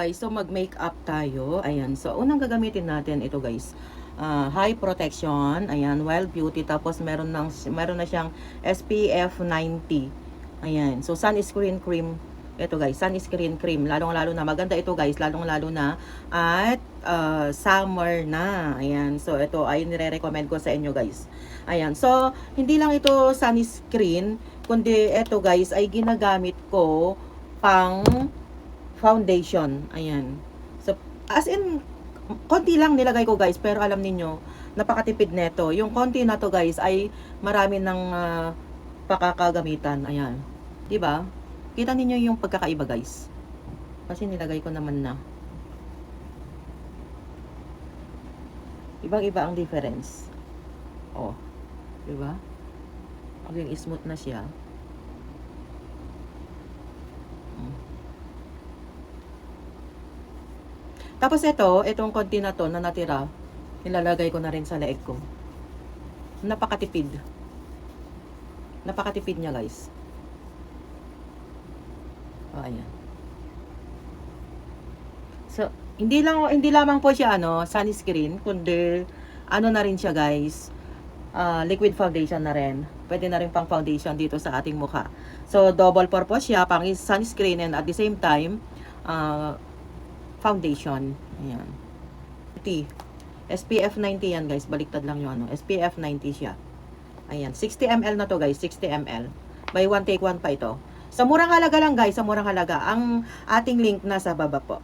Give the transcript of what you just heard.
Guys, so mag-makeup tayo. Ayan. So, unang gagamitin natin ito, guys. High protection. Ayan, Wild Beauty. Tapos, meron na siyang SPF 90. Ayan. So, sunscreen cream. Ito, guys. Sunscreen cream. Lalong-lalo na. Maganda ito, guys. Lalong-lalo na. At, summer na. Ayan. So, ito ay nire-recommend ko sa inyo, guys. Ayan. So, hindi lang ito sunscreen. Kundi, ito, guys, ay ginagamit ko pang foundation. Ayan. So, as in, konti lang nilagay ko, guys. Pero alam niyo napakatipid neto. Yung konti na to, guys, ay marami ng pakakagamitan. Ayan. 'Di ba? Kita niyo yung pagkakaiba, guys. Kasi nilagay ko naman na. Ibang-iba ang difference. Oh. 'Di ba? Maging smooth na siya. Tapos itong konti na to na natira, nilalagay ko na rin sa leeg ko. Napakatipid. Napakatipid niya, guys. Oh, ayan. So, hindi lamang po siya sunscreen, kundi na rin siya, guys. Liquid foundation na rin. Pwede na rin pang foundation dito sa ating mukha. So, double purpose siya, pang sunscreen and at the same time, foundation. Ayan. SPF 90 yan, guys. Baliktad lang yung SPF 90 siya. Ayan. 60 ml na to, guys. 60 ml. Buy one, take one pa ito. Sa murang halaga lang, guys. Sa murang halaga. Ang ating link nasa baba po.